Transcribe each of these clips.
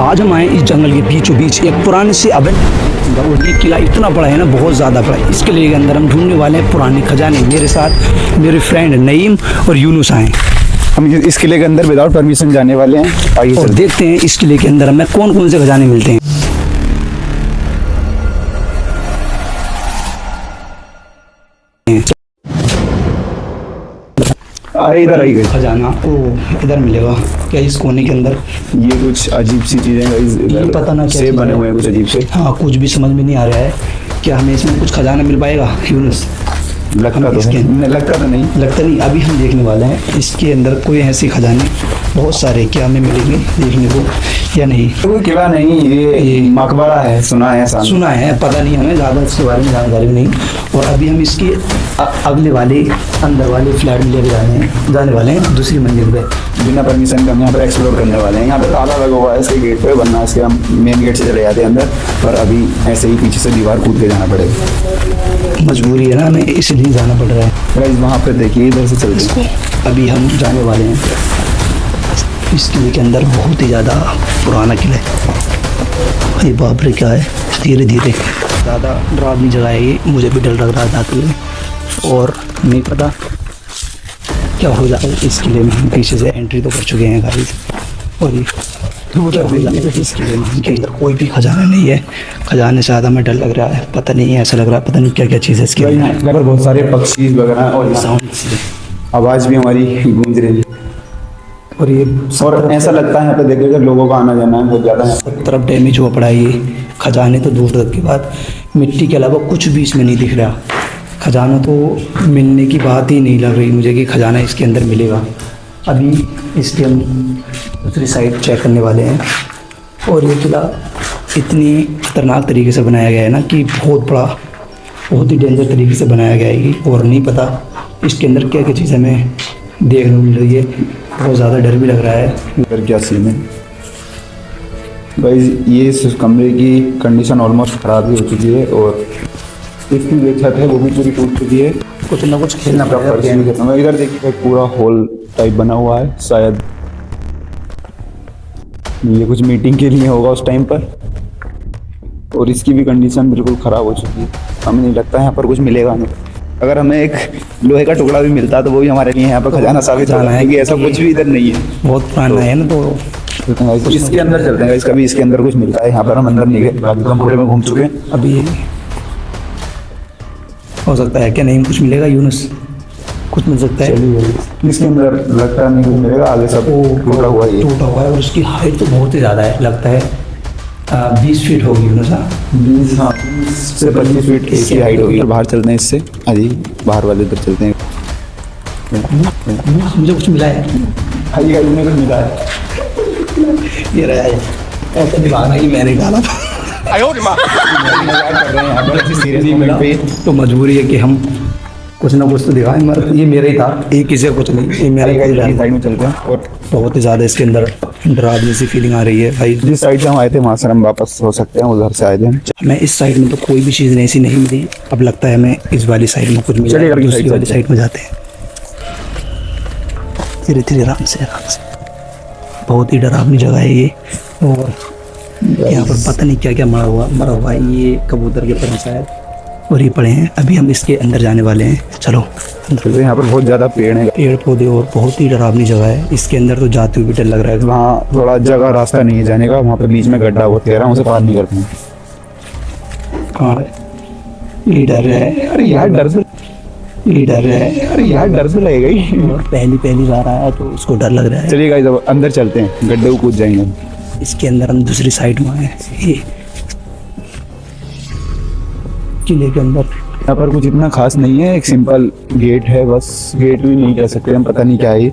आज हम आए इस जंगल के बीचों बीच एक पुराने से और ये किला इतना बड़ा है ना, बहुत ज़्यादा बड़ा है। इस किले के अंदर हम ढूंढने वाले हैं पुराने खजाने। मेरे साथ मेरे फ्रेंड नईम और यूनुस आए। हम इस किले के अंदर विदाउट परमिशन जाने वाले हैं। आइए और देखते हैं इस किले के अंदर हमें कौन कौन से खजाने मिलते हैं। अरे इधर आई गई खजाना ओ इधर मिलेगा क्या इस कोने के अंदर? ये कुछ अजीब सी चीजें ये पता ना क्या सेब चीज़ बने है। हुए हैं कुछ अजीब से। हाँ, कुछ भी समझ में नहीं आ रहा है। क्या हमें इसमें कुछ खजाना मिल पाएगा यूनुस? लगता तो इसके है, लगता तो नहीं। लगता नहीं। अभी हम देखने वाले हैं इसके अंदर कोई ऐसे खजाने बहुत सारे क्या हमें मिलेंगे देखने को या नहीं। कोई किला नहीं, ये मकबरा है, सुना है सामने। सुना है, पता नहीं, हमें ज़्यादा इसके बारे में जानकारी नहीं। और अभी हम इसके अगले वाले अंदर वाले फ्लैट में लेके जाने वाले हैं दूसरी मंजिल पे। बिना परमिशन के हम यहाँ पर एक्सप्लोर करने वाले हैं। यहाँ पे ताला लगा हुआ है इसके गेट पे, वरना इसके हम मेन गेट से चले जाते हैं अंदर। पर अभी ऐसे ही पीछे से दीवार कूद के जाना पड़ेगा, मजबूरी है ना, हमें इसलिए जाना पड़ रहा है। गाइस वहाँ पे देखिए, इधर से चलते हैं। अभी हम जाने वाले हैं इस किले के अंदर। बहुत ही ज़्यादा पुराना किला है। अरे बाप रे, क्या है, धीरे धीरे ज़्यादा डरावनी जगह है ये। मुझे भी डर लग रहा था किले में, और नहीं पता क्या हो जाए इस किले में। हम पीछे से एंट्री तो कर चुके हैं गाइस, और ये क्या हो जाए इस किले में। इनके अंदर कोई भी खजाना नहीं है। खजाने से ज़्यादा में डर लग रहा है। पता नहीं है, ऐसा लग रहा है पता नहीं क्या क्या चीज़ है इसके अंदर। यहाँ पर बहुत सारे पक्षी वगैरह और साउंड आवाज़ भी हमारी गूंज रही है। और ये और ऐसा लगता है यहाँ पे देखिएगा लोगों का आना जाना है बहुत ज़्यादा है। सब तरफ डैमेज हुआ पड़ा है ये। खजाने तो दूर तक की बात, मिट्टी के अलावा कुछ भी इसमें नहीं दिख रहा। खजाना तो मिलने की बात ही नहीं लग रही मुझे कि खजाना इसके अंदर मिलेगा। अभी इसके हम दूसरी साइड चेक करने वाले हैं। और ये किला इतनी खतरनाक तरीके से बनाया गया है ना कि बहुत बड़ा, बहुत ही डेंजर तरीके से बनाया गया है ये। और नहीं पता इसके अंदर क्या क्या चीज़ हमें देखने को मिल रही है। बहुत ज़्यादा डर भी लग रहा है। इधर क्या सीन है भाई, ये इस कमरे की कंडीशन ऑलमोस्ट ख़राब ही हो चुकी है। और इसकी जो छत है वो भी पूरी टूट चुकी है। कुछ ना कुछ खेलना पड़ेगा। इधर देखिए पूरा हॉल टाइप बना हुआ है, शायद ये कुछ मीटिंग के लिए होगा उस टाइम पर। और इसकी भी कंडीशन बिल्कुल ख़राब हो चुकी है। हमें नहीं लगता है यहाँ पर कुछ मिलेगा हमें। अगर हमें एक लोहे का टुकड़ा भी मिलता तो वो भी हमारे लिए यहाँ पर खजाना साबित होना है कि ऐसा कुछ भी इधर नहीं है। बहुत पुराना है ना, तो इसके अंदर चलते हैं। इसका भी इसके अंदर कुछ मिलता है। यहाँ पर हम अंदर नहीं गए, बाकी तो हम पूरे में घूम चुके हैं। अभी हो सकता है क्या नहीं कुछ मिलेगा यूनुस, कुछ मिल सकता है। इसके अंदर लगता नहीं कुछ मिलेगा, आगे सब टूटा हुआ है। टूटा हुआ है और उसकी हाइट तो बहुत ही ज़्यादा है, लगता है 20 फीट होगी यूनुस। 20 से 25 फीट इसकी हाइट होगी। बाहर चलते हैं इससे, अजी बाहर वाले इधर चलते हैं। मुझे कुछ मिला है, हाई गाइस में कुछ मिला है। ये रहा है, ऐसा दिमाग नहीं मैंने डाला था। तो मजबूरी है कि हम कुछ ना कुछ तो दिखाएं। मगर ये मेरा ही था, ये किसी का कुछ नहीं, ये मेरा ही साइड में चलते हैं। और बहुत ही ज़्यादा इसके अंदर डरावनी सी फीलिंग आ रही है भाई। जिस साइड से हम आए थे वहाँ से हम वापस हो सकते हैं, उधर से आए थे। हमें इस साइड में तो कोई भी चीज़ ऐसी नहीं मिली। अब लगता है हमें इस वाली साइड में कुछ मिला। चलिए दूसरी वाली साइड में जाते हैं धीरे धीरे, आराम से आराम से। बहुत ही डरावनी जगह है ये। और यहाँ पर पता नहीं क्या क्या मरा हुआ है। ये कबूतर के पर शायद, और ये पड़े हैं। अभी हम इसके अंदर जाने वाले हैं, चलो अंदर। यहाँ पर बहुत ज़्यादा पेड़ है, पेड़ पौधे, और बहुत ही डरावनी जगह है। इसके अंदर तो जाते हुए भी डर लग रहा है। वहाँ थोड़ा जगह रास्ता नहीं है जाने का, वहाँ पर बीच में गड्ढा होते रहा, उसे पार नहीं करते हैं। कहाँ है ये? डर है। अरे यार डर से, ये डर है। अरे यार डर से लगेगा ही। पहली बार आया तो उसको डर लग रहा है। चलिए गाइस अब अंदर चलते हैं, गड्ढे को कूद जाएंगे। इसके अंदर हम दूसरी साइड में आए ये किले के अंदर। यहाँ पर कुछ इतना खास नहीं है, एक सिंपल गेट है बस। गेट भी नहीं कह सकते हम, पता नहीं क्या है ये।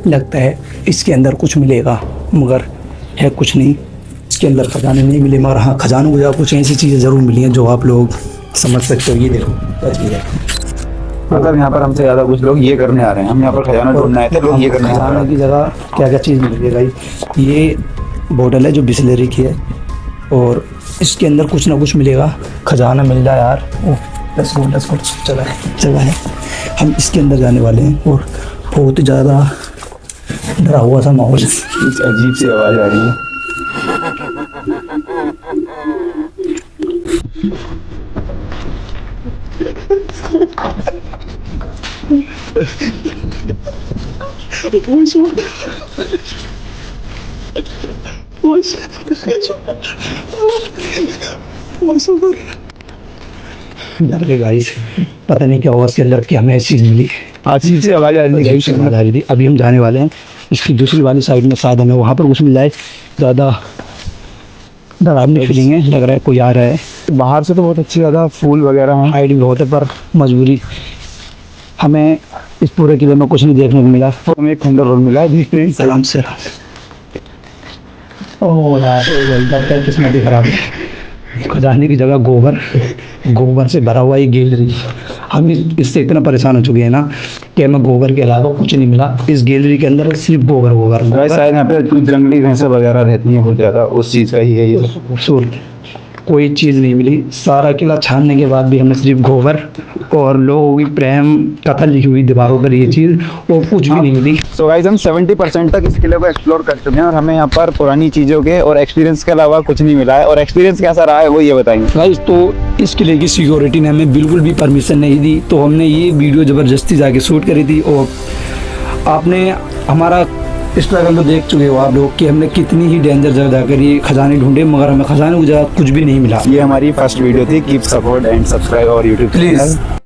लगता है इसके अंदर कुछ मिलेगा, मगर है कुछ नहीं। इसके अंदर खजाने नहीं मिले, मगर हाँ खजानों की कुछ ऐसी चीज़ें ज़रूर मिली हैं जो आप लोग समझ सकते हो। ये देखो क्या चीज़ है। मतलब यहाँ पर हमसे ज़्यादा कुछ लोग ये करने आ रहे हैं। हम यहाँ पर खजाना ढूंढने आए थे, लोग ये करने आ रहे खजाने की जगह क्या क्या चीज़ मिल रही है भाई। ये बोतल है जो बिस्लेरी की है, और इसके अंदर कुछ ना कुछ मिलेगा। खजाना मिल जाए यार। ओह लेट्स गो चला है। हम इसके अंदर जाने वाले हैं। और बहुत ही ज़्यादा डरा हुआ सा माहौल, कुछ अजीब सी आवाज़ आ रही है। डर के गाइस, पता नहीं क्या हुआ इसके अंदर कि हमें ऐसी चीज मिली। अजीब सी आवाज आ रही ऐसी आवाज आ रही थी। अभी हम जाने वाले हैं इसकी दूसरी वाली साइड में, शायद हमें वहाँ पर कुछ मिल जाए। ज़्यादा डरावनी फीलिंग है, लग रहा है कोई आ रहा है। बाहर से तो बहुत अच्छी ज़्यादा फूल वगैरह हैं। हाइट भी बहुत है, पर मजबूरी हमें इस पूरे किले में कुछ नहीं देखने को मिला। तो हमें एक खंडर रोड मिला है, देखते हैं। आराम से ओह यार, लगता है किस्मत ही खराब है। खजाने की जगह गोबर से भरा हुआ ये गैलरी। हम इससे इतना परेशान हो चुके हैं ना कि हमें गोबर के अलावा कुछ नहीं मिला इस गैलरी के अंदर, सिर्फ गोबर। गाइस शायद यहाँ पे जंगली भैंसें वगैरह रहती हैं बहुत ज़्यादा, उस चीज़ का ही है ये। खूबसूरत कोई चीज़ नहीं मिली। सारा किला छानने के बाद भी हमें सिर्फ गोबर और लोगों की प्रेम कथा लिखी हुई दीवारों पर ये चीज़ और कुछ भी नहीं मिली। सो गाइस हम 70% तक इस किले को एक्सप्लोर कर चुके हैं और हमें यहाँ पर पुरानी चीज़ों के और एक्सपीरियंस के अलावा कुछ नहीं मिला है। और एक्सपीरियंस कैसा रहा है वो ये बताएंगे। गाइस तो इस किले की सिक्योरिटी ने हमें बिल्कुल भी परमिशन नहीं दी, तो हमने ये वीडियो ज़बरदस्ती जाके शूट करी थी। और आपने हमारा स्ट्रगल तो देख चुके हो आप लोग कि हमने कितनी ही डेंजर जगह जाकर ये खजाने ढूंढे, मगर हमें खजाने की जगह कुछ भी नहीं मिला। ये हमारी फर्स्ट वीडियो थी। Keep support and subscribe our YouTube please.